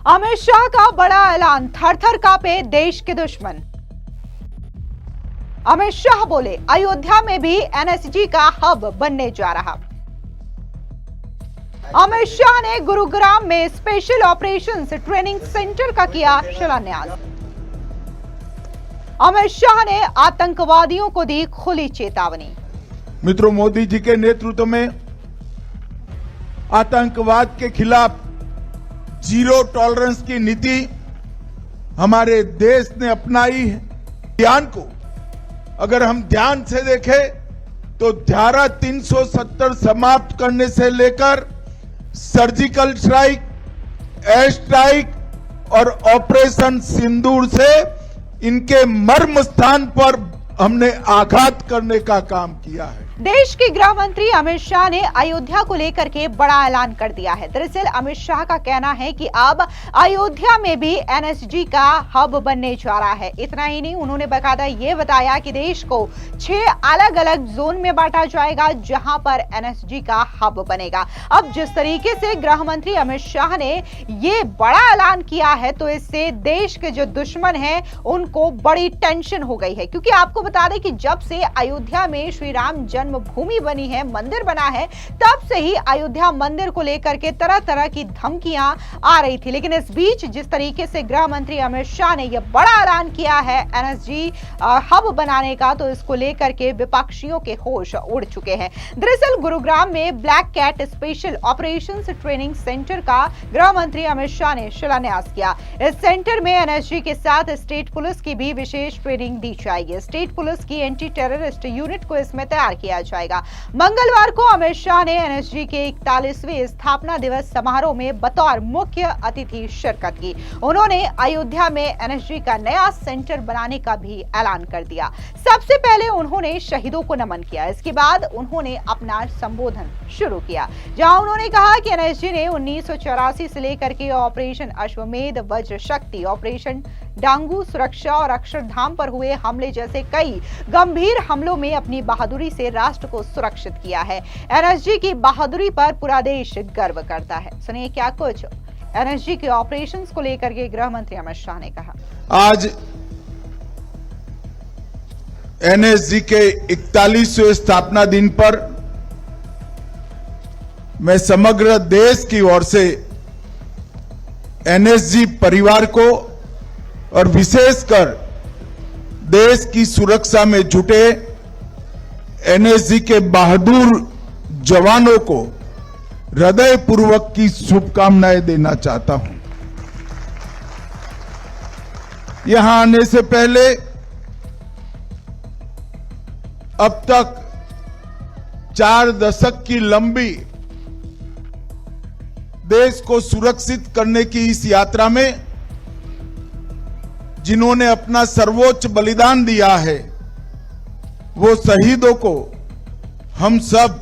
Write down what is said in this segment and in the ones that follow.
अमित शाह का बड़ा ऐलान, थर थर कांपे देश के दुश्मन। अमित शाह बोले, अयोध्या में भी एनएसजी का हब बनने जा रहा। अमित शाह ने गुरुग्राम में स्पेशल ऑपरेशंस ट्रेनिंग सेंटर का किया शिलान्यास। अमित शाह ने आतंकवादियों को दी खुली चेतावनी। मित्रों, मोदी जी के नेतृत्व में आतंकवाद के खिलाफ जीरो टॉलरेंस की नीति हमारे देश ने अपनाई है। बयान को अगर हम ध्यान से देखें तो धारा 370 समाप्त करने से लेकर सर्जिकल स्ट्राइक, एयर स्ट्राइक और ऑपरेशन सिंदूर से इनके मर्म स्थान पर हमने आघात करने का काम किया है। देश के गृह मंत्री अमित शाह ने अयोध्या को लेकर के बड़ा ऐलान कर दिया है। दरअसल अमित शाह का कहना है कि अब अयोध्या में भी एनएसजी का हब बनने जा रहा है। इतना ही नहीं, उन्होंने बाकायदा ये बताया कि देश को 6 अलग अलग जोन में बांटा जाएगा जहां पर एनएसजी का हब बनेगा। अब जिस तरीके से गृह मंत्री अमित शाह ने ये बड़ा ऐलान किया है तो इससे देश के जो दुश्मन हैं उनको बड़ी टेंशन हो गई है, क्योंकि आपको बता दें कि जब से अयोध्या में श्री राम भूमि बनी है, मंदिर बना है, तब से ही अयोध्या मंदिर को लेकर के तरह तरह की धमकियां आ रही थी। लेकिन इस बीच जिस तरीके से गृह मंत्री अमित शाह ने यह बड़ा ऐलान किया है एनएसजी हब बनाने का, तो इसको लेकर के विपक्षियों के होश उड़ चुके हैं। दरअसल गुरुग्राम में black cat special operations training centre का गृह मंत्री अमित शाह ने शिलान्यास किया। इस सेंटर में एनएसजी के साथ स्टेट पुलिस की भी विशेष ट्रेनिंग दी जाएगी। स्टेट पुलिस की एंटी टेररिस्ट यूनिट को इसमें तैयार किया जाएगा। मंगलवार को अमित शाह ने एनएसजी के 41वें स्थापना दिवस समारोह में बतौर मुख्य अतिथि शिरकत की। उन्होंने अयोध्या में एनएसजी का नया सेंटर बनाने का भी ऐलान कर दिया। सबसे पहले उन्होंने शहीदों को नमन किया। इसके बाद उन्होंने अपना संबोधन शुरू किया, जहां उन्होंने कहा कि एनएसजी ने 1984 से लेकर के ऑपरेशन अश्वमेध, वज्र शक्ति, ऑपरेशन डांगू सुरक्षा और अक्षरधाम पर हुए हमले जैसे कई गंभीर हमलों में अपनी बहादुरी से राष्ट्र को सुरक्षित किया है। एनएसजी की बहादुरी पर पूरा देश गर्व करता है। सुनिए क्या कुछ एनएसजी के ऑपरेशंस को लेकर के गृह मंत्री अमित शाह ने कहा। आज एनएसजी के 41वें स्थापना दिन पर मैं समग्र देश की ओर से एनएसजी परिवार को और विशेषकर देश की सुरक्षा में जुटे एनएसजी के बहादुर जवानों को हृदयपूर्वक की शुभकामनाएं देना चाहता हूं। यहां आने से पहले अब तक 4 दशक की लंबी देश को सुरक्षित करने की इस यात्रा में जिन्होंने अपना सर्वोच्च बलिदान दिया है, वो शहीदों को हम सब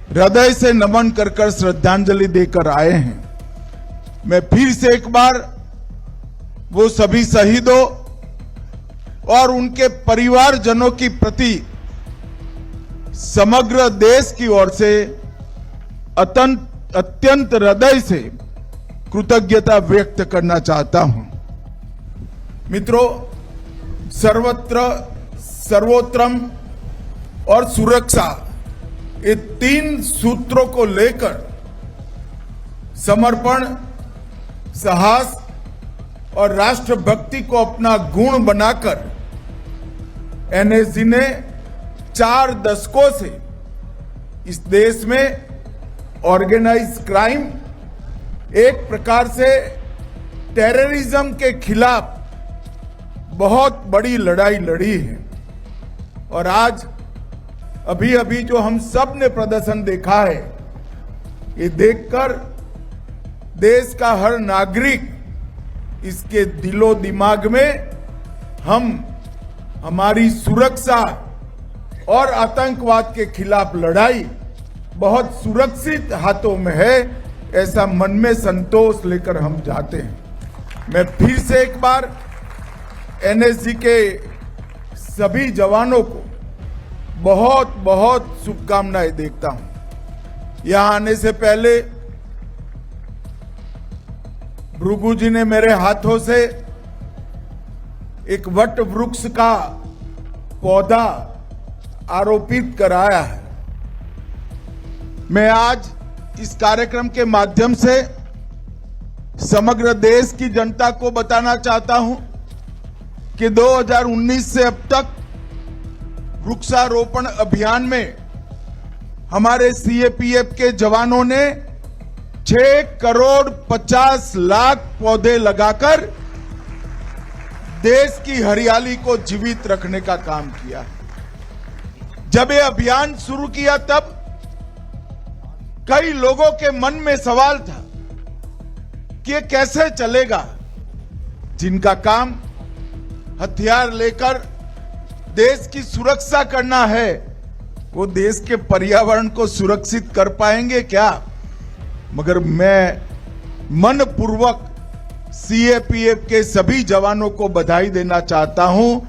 हृदय से नमन कर श्रद्धांजलि देकर आए हैं। मैं फिर से एक बार वो सभी शहीदों और उनके परिवारजनों की प्रति समग्र देश की ओर से अत्यंत हृदय से कृतज्ञता व्यक्त करना चाहता हूं। मित्रों, सर्वोत्तम और सुरक्षा, ये 3 सूत्रों को लेकर समर्पण, साहस और राष्ट्रभक्ति को अपना गुण बनाकर एनएसजी ने 4 दशकों से इस देश में ऑर्गेनाइज क्राइम, एक प्रकार से टेररिज्म के खिलाफ बहुत बड़ी लड़ाई लड़ी है। और आज अभी अभी जो हम सब ने प्रदर्शन देखा है, ये देखकर देश का हर नागरिक, इसके दिलो दिमाग में हमारी सुरक्षा और आतंकवाद के खिलाफ लड़ाई बहुत सुरक्षित हाथों में है, ऐसा मन में संतोष लेकर हम जाते हैं। मैं फिर से एक बार एनएसजी के सभी जवानों को बहुत बहुत शुभकामनाएं देता हूं। यहां आने से पहले भृगु जी ने मेरे हाथों से एक वट वृक्ष का पौधा आरोपित कराया है। मैं आज इस कार्यक्रम के माध्यम से समग्र देश की जनता को बताना चाहता हूं कि 2019 से अब तक वृक्षारोपण अभियान में हमारे सीएपीएफ के जवानों ने 6 करोड़ 50 लाख पौधे लगाकर देश की हरियाली को जीवित रखने का काम किया। जब ये अभियान शुरू किया तब कई लोगों के मन में सवाल था कि ये कैसे चलेगा। जिनका काम हथियार लेकर देश की सुरक्षा करना है, वो देश के पर्यावरण को सुरक्षित कर पाएंगे क्या? मगर मैं मनपूर्वक सीएपीएफ के सभी जवानों को बधाई देना चाहता हूं।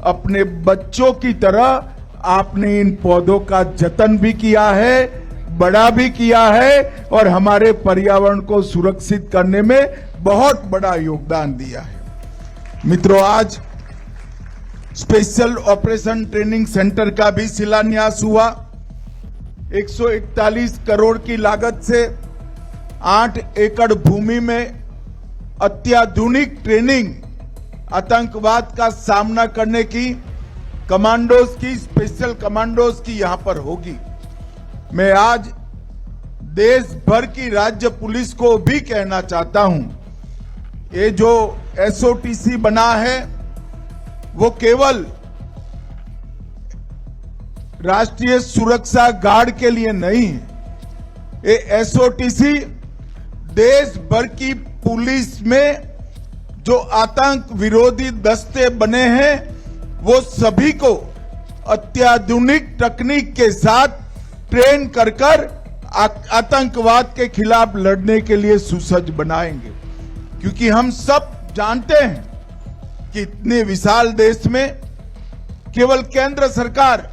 अपने बच्चों की तरह आपने इन पौधों का जतन भी किया है, बड़ा भी किया है और हमारे पर्यावरण को सुरक्षित करने में बहुत बड़ा योगदान दिया है। मित्रों, आज स्पेशल ऑपरेशन ट्रेनिंग सेंटर का भी शिलान्यास हुआ। 141 करोड़ की लागत से 8 एकड़ भूमि में अत्याधुनिक ट्रेनिंग, आतंकवाद का सामना करने की कमांडोज की, स्पेशल कमांडोज की यहां पर होगी। मैं आज देश भर की राज्य पुलिस को भी कहना चाहता हूं, ये जो एसओटीसी बना है वो केवल राष्ट्रीय सुरक्षा गार्ड के लिए नहीं है। ये एसओटीसी देश भर की पुलिस में जो आतंक विरोधी दस्ते बने हैं वो सभी को अत्याधुनिक तकनीक के साथ ट्रेन कर आतंकवाद के खिलाफ लड़ने के लिए सुसज्ज बनाएंगे। क्योंकि हम सब जानते हैं कि इतने विशाल देश में केवल केंद्र सरकार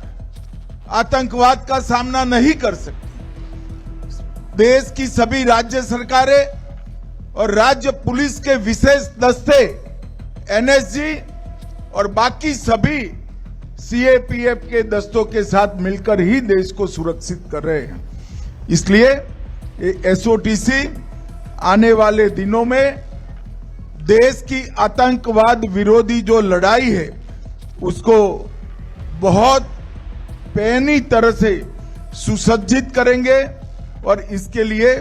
आतंकवाद का सामना नहीं कर सकती। देश की सभी राज्य सरकारें और राज्य पुलिस के विशेष दस्ते, एनएसजी और बाकी सभी सीएपीएफ के दस्तों के साथ मिलकर ही देश को सुरक्षित कर रहे हैं। इसलिए एसओटीसी आने वाले दिनों में देश की आतंकवाद विरोधी जो लड़ाई है उसको बहुत पैनी तरह से सुसज्जित करेंगे और इसके लिए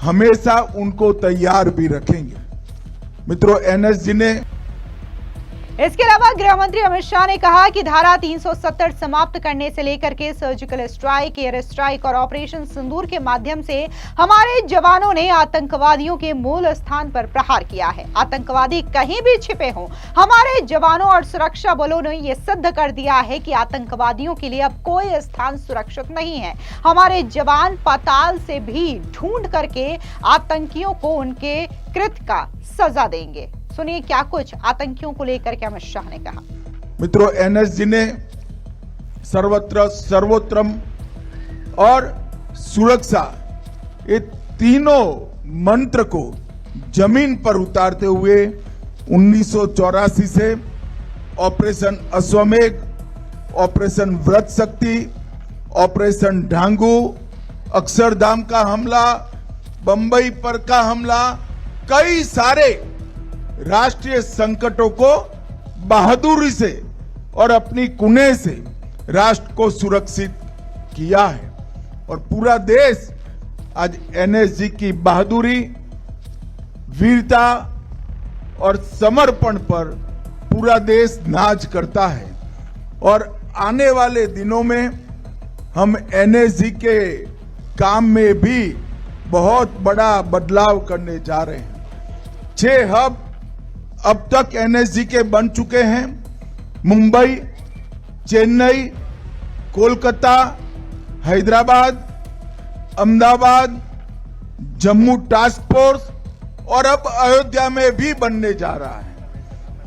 हमेशा उनको तैयार भी रखेंगे। मित्रों, एनएसजी ने इसके अलावा गृह मंत्री अमित शाह ने कहा कि धारा 370 समाप्त करने से लेकर के सर्जिकल स्ट्राइक, एयर स्ट्राइक और ऑपरेशन सिंदूर के माध्यम से हमारे जवानों ने आतंकवादियों के मूल स्थान पर प्रहार किया है। आतंकवादी कहीं भी छिपे हों, हमारे जवानों और सुरक्षा बलों ने यह सिद्ध कर दिया है कि आतंकवादियों के लिए अब कोई स्थान सुरक्षित नहीं है। हमारे जवान पाताल से भी ढूंढ करके आतंकियों को उनके कृत्य का सजा देंगे। सुनिए क्या कुछ आतंकियों को लेकर के अमित शाह ने कहा। मित्रों, एनएसजी ने सर्वत्र सर्वोत्तम और सुरक्षा, ये तीनों मंत्र को जमीन पर उतारते हुए 1984 से ऑपरेशन अश्वमेघ, ऑपरेशन व्रत शक्ति, ऑपरेशन ढांगू, अक्षरधाम का हमला, बंबई पर का हमला, कई सारे राष्ट्रीय संकटों को बहादुरी से और अपनी कुने से राष्ट्र को सुरक्षित किया है। और पूरा देश आज एनएसजी की बहादुरी, वीरता और समर्पण पर पूरा देश नाज करता है। और आने वाले दिनों में हम एनएसजी के काम में भी बहुत बड़ा बदलाव करने जा रहे हैं। 6 हब अब तक एनएसजी के बन चुके हैं। मुंबई, चेन्नई, कोलकाता, हैदराबाद, अहमदाबाद, जम्मू टास्क फोर्स और अब अयोध्या में भी बनने जा रहा है।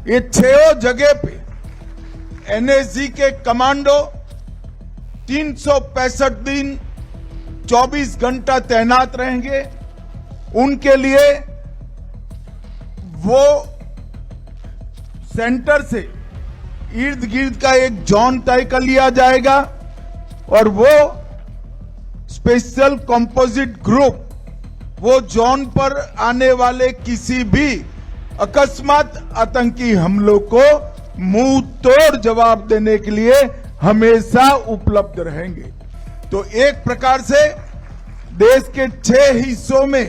ये 6 जगह पे एनएसजी के कमांडो 365 दिन 24 घंटा तैनात रहेंगे। उनके लिए वो सेंटर से इर्द गिर्द का एक जोन तय कर लिया जाएगा और वो स्पेशल कंपोजिट ग्रुप वो जोन पर आने वाले किसी भी अकस्मात आतंकी हमलों को मुंह तोड़ जवाब देने के लिए हमेशा उपलब्ध रहेंगे। तो एक प्रकार से देश के 6 हिस्सों में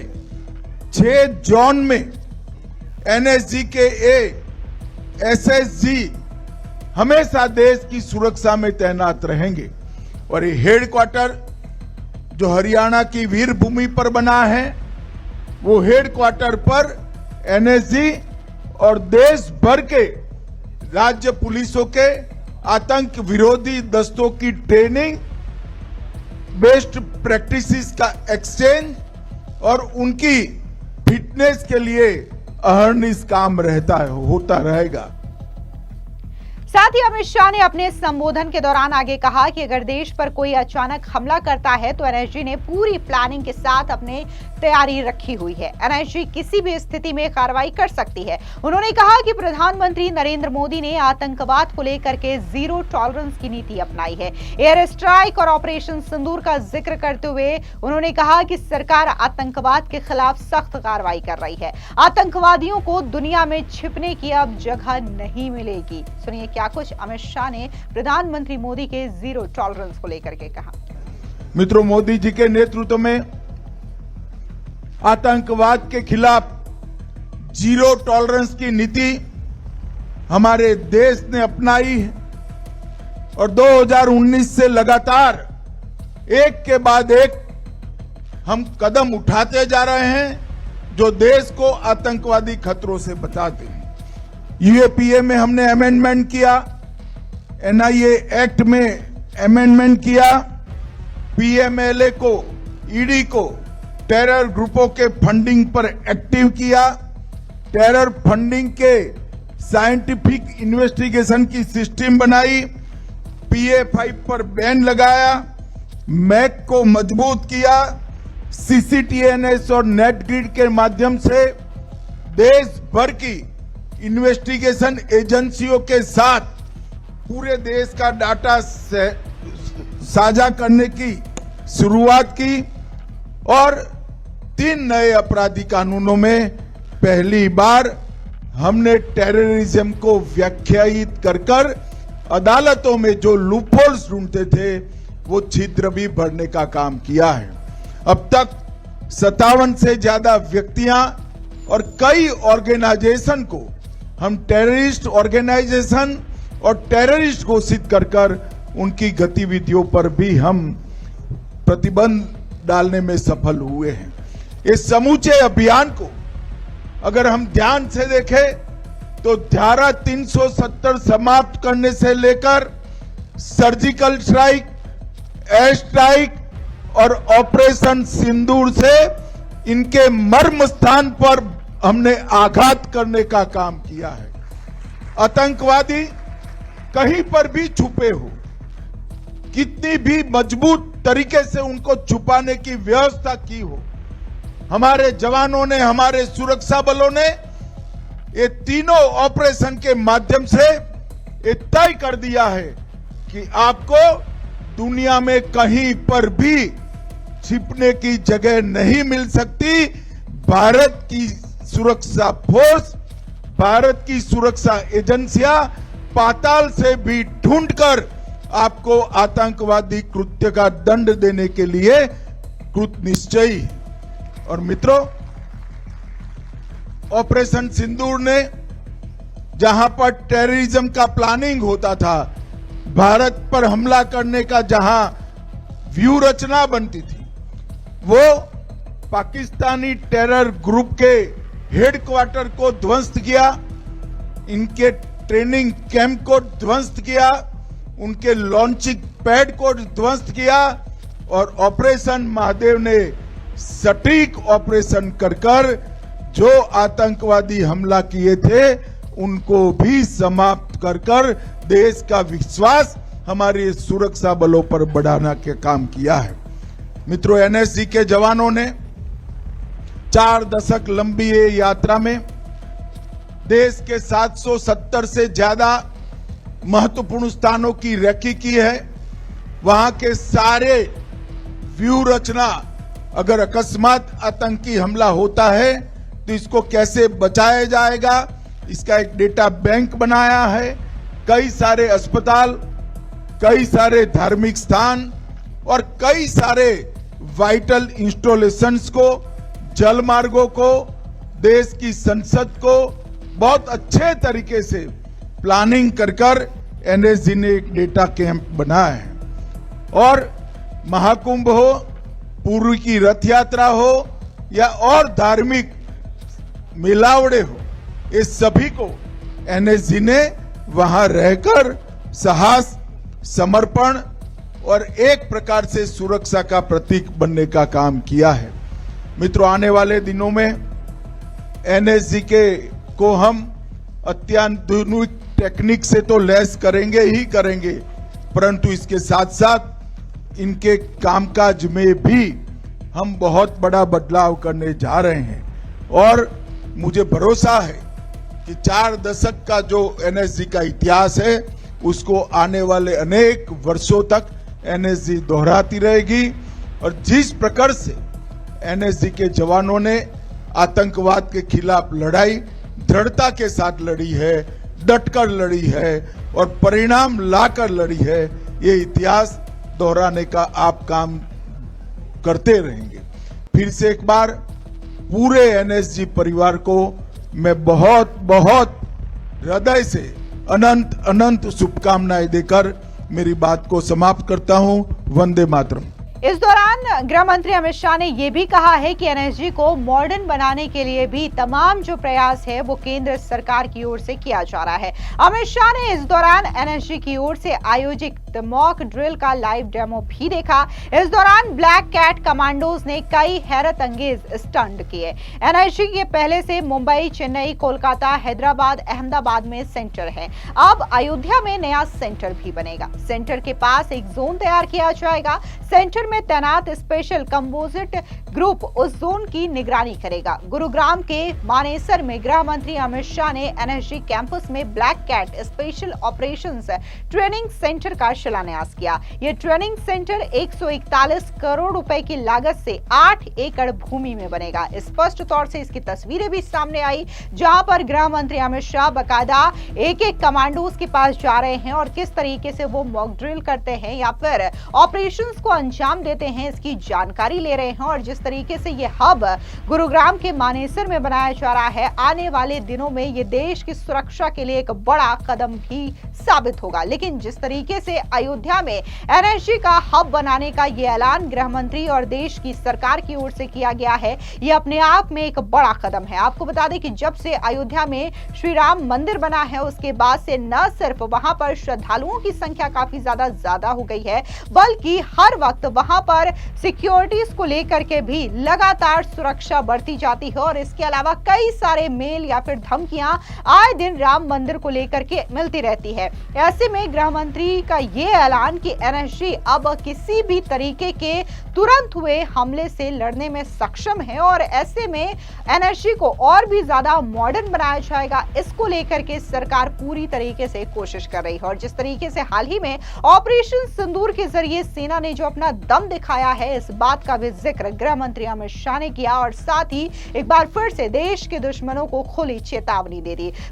6 जोन में एनएसजी के एसएसजी हमेशा देश की सुरक्षा में तैनात रहेंगे और ये हेडक्वार्टर जो हरियाणा की वीर भूमि पर बना है वो हेडक्वार्टर पर एनएसजी और देश भर के राज्य पुलिसों के आतंक विरोधी दस्तों की ट्रेनिंग, बेस्ट प्रैक्टिसेस का एक्सचेंज और उनकी फिटनेस के लिए अहर्निश काम होता रहेगा। साथ ही अमित शाह ने अपने संबोधन के दौरान आगे कहा कि अगर देश पर कोई अचानक हमला करता है तो एनएसजी ने पूरी प्लानिंग के साथ अपनी तैयारी रखी हुई है। एनएसजी किसी भी स्थिति में कार्रवाई कर सकती है। उन्होंने कहा कि प्रधानमंत्री नरेंद्र मोदी ने आतंकवाद को लेकर के जीरो टॉलरेंस की नीति अपनाई है। एयर स्ट्राइक और ऑपरेशन सिंदूर का जिक्र करते हुए उन्होंने कहा कि सरकार आतंकवाद के खिलाफ सख्त कार्रवाई कर रही है। आतंकवादियों को दुनिया में छिपने की अब जगह नहीं मिलेगी। सुनिए क्या कुछ अमित शाह ने प्रधानमंत्री मोदी के जीरो टॉलरेंस को लेकर के कहा। मित्रों, मोदी जी के नेतृत्व में आतंकवाद के खिलाफ जीरो टॉलरेंस की नीति हमारे देश ने अपनाई है और 2019 से लगातार एक के बाद एक हम कदम उठाते जा रहे हैं जो देश को आतंकवादी खतरों से बचाते हैं। यूएपीए में हमने अमेंडमेंट किया, एनआईए एक्ट में अमेंडमेंट किया, पीएमएलए को, ईडी को टेरर ग्रुपों के फंडिंग पर एक्टिव किया, टेरर फंडिंग के साइंटिफिक इन्वेस्टिगेशन की सिस्टम बनाई, PA5 पर बैन लगाया, मैक को मजबूत किया, CCTNS और नेटग्रिड के माध्यम से देश भर की इन्वेस्टिगेशन एजेंसियों के साथ पूरे देश का डाटा साझा करने की शुरुआत की और 3 नए अपराधी कानूनों में पहली बार हमने टेररिज्म को व्याख्यायित कर अदालतों में जो लूपहोल्स ढूंढते थे वो छिद्र भी भरने का काम किया है। अब तक 57 से ज्यादा व्यक्तियां और कई ऑर्गेनाइजेशन को हम टेररिस्ट ऑर्गेनाइजेशन और टेररिस्ट घोषित कर उनकी गतिविधियों पर भी हम प्रतिबंध डालने में सफल हुए हैं। इस समूचे अभियान को अगर हम ध्यान से देखें तो धारा 370 समाप्त करने से लेकर सर्जिकल स्ट्राइक, एयर स्ट्राइक और ऑपरेशन सिंदूर से इनके मर्म स्थान पर हमने आघात करने का काम किया है। आतंकवादी कहीं पर भी छुपे हो, कितनी भी मजबूत तरीके से उनको छुपाने की व्यवस्था की हो, हमारे जवानों ने, हमारे सुरक्षा बलों ने ये तीनों ऑपरेशन के माध्यम से ये तय कर दिया है कि आपको दुनिया में कहीं पर भी छिपने की जगह नहीं मिल सकती। भारत की सुरक्षा फोर्स, भारत की सुरक्षा एजेंसियां पाताल से भी ढूंढकर आपको आतंकवादी कृत्य का दंड देने के लिए कृत निश्चयी। और मित्रों, ऑपरेशन सिंदूर ने जहां पर टेररिज्म का प्लानिंग होता था, भारत पर हमला करने का जहां व्यू रचना बनती थी, वो पाकिस्तानी टेरर ग्रुप के हेडक्वार्टर को ध्वस्त किया, इनके ट्रेनिंग कैंप को ध्वस्त किया, उनके लॉन्चिंग पैड को ध्वस्त किया और ऑपरेशन महादेव ने सटीक ऑपरेशन कर जो आतंकवादी हमला किए थे उनको भी समाप्त कर देश का विश्वास हमारे सुरक्षा बलों पर बढ़ाने के काम किया है। मित्रों, एनएसजी के जवानों ने 4 दशक लंबी ये यात्रा में देश के 770 से ज्यादा महत्वपूर्ण स्थानों की रेकी की है। वहां के सारे व्यू रचना, अगर अकस्मात आतंकी हमला होता है तो इसको कैसे बचाया जाएगा, इसका एक डेटा बैंक बनाया है। कई सारे अस्पताल, कई सारे धार्मिक स्थान और कई सारे वाइटल इंस्टॉलेशंस को, जल मार्गों को, देश की संसद को बहुत अच्छे तरीके से प्लानिंग कर एनएसजी ने एक डेटा कैंप बनाया है। और महाकुंभ हो, पूर्व की रथ यात्रा हो या और धार्मिक मिलावड़े हो, इस सभी को एनएसजी ने वहां रहकर साहस, समर्पण और एक प्रकार से सुरक्षा का प्रतीक बनने का काम किया है। मित्रों, आने वाले दिनों में एनएसजी को हम अत्याधुनिक टेक्निक से तो लैस करेंगे ही करेंगे, परंतु इसके साथ साथ इनके कामकाज में भी हम बहुत बड़ा बदलाव करने जा रहे हैं। और मुझे भरोसा है कि 4 दशक का जो एनएसजी का इतिहास है उसको आने वाले अनेक वर्षों तक एनएसजी दोहराती रहेगी। और जिस प्रकार से एनएसजी के जवानों ने आतंकवाद के खिलाफ लड़ाई दृढ़ता के साथ लड़ी है, डटकर लड़ी है और परिणाम लाकर लड़ी है, ये इतिहास दोहराने का आप काम करते रहेंगे। फिर से एक बार पूरे एनएसजी परिवार को मैं बहुत बहुत हृदय से अनंत अनंत शुभकामनाएं देकर मेरी बात को समाप्त करता हूं। वंदे मातरम। इस दौरान गृह मंत्री अमित शाह ने यह भी कहा है कि एनएसजी को मॉडर्न बनाने के लिए भी तमाम जो प्रयास है वो केंद्र सरकार की ओर से किया जा रहा है। अमित शाह ने इस दौरान एनएसजी की ओर से आयोजित मॉक ड्रिल का लाइव डेमो भी देखा। इस दौरान ब्लैक कैट कमांडोज ने कई हैरत अंगेज स्टंट किए। एनएसजी के पहले से मुंबई, चेन्नई, कोलकाता, हैदराबाद, अहमदाबाद में सेंटर है। अब अयोध्या में नया सेंटर भी बनेगा। सेंटर के पास एक जोन तैयार किया जाएगा। सेंटर में तैनात स्पेशल कंपोजिट ग्रुप उस जोन की निगरानी करेगा। गुरुग्राम के मानेसर में गृह मंत्री अमित शाह ने एनएसजी कैंपस में black cat special operations training centre का शिलान्यास किया। यह ट्रेनिंग सेंटर 141 करोड़ रुपए की लागत से 8 एकड़ भूमि में बनेगा। स्पष्ट तौर से इसकी तस्वीरें भी सामने आई, जहां पर गृह मंत्री अमित शाह बकायदा एक कमांडोज के पास जा रहे हैं और किस तरीके से वो मॉक ड्रिल करते हैं या फिर ऑपरेशंस को अंजाम देते हैं, इसकी जानकारी ले रहे हैं। और जिस तरीके से ये हब गुरुग्राम के मानेसर में बनाया जा रहा है, आने वाले दिनों में ये देश की सुरक्षा के लिए एक बड़ा कदम भी साबित होगा। लेकिन जिस तरीके से अयोध्या में एनएसजी का हब बनाने का ये ऐलान गृह मंत्री और देश की सरकार की ओर से किया गया है, ये अपने आप में एक बड़ा कदम है। आपको बता दें कि जब से अयोध्या में श्री राम मंदिर बना है, उसके बाद से न सिर्फ वहां पर श्रद्धालुओं की संख्या काफी ज्यादा हो गई है, बल्कि हर वक्त वहां पर सिक्योरिटीज को लेकर के भी लगातार सुरक्षा बढ़ती जाती है। और इसके अलावा कई सारे मेल या फिर धमकियां आए दिन राम मंदिर को लेकर के मिलती रहती है। ऐसे में गृह मंत्री का ये ऐलान कि एनएसजी अब किसी भी तरीके के तुरंत हुए हमले से लड़ने में सक्षम है और ऐसे में एनएसजी को और भी ज्यादा मॉडर्न बनाया जाएगा, इसको लेकर के सरकार पूरी तरीके से कोशिश कर रही है। और जिस तरीके से हाल ही में ऑपरेशन सिंदूर के जरिए सेना ने जो अपना दम दिखाया है, इस बात का भी जिक्र गृह मंत्री अमित शाह ने किया और साथ ही एक बार फिर से देश के दुश्मनों को खुली चेतावनी दे दी।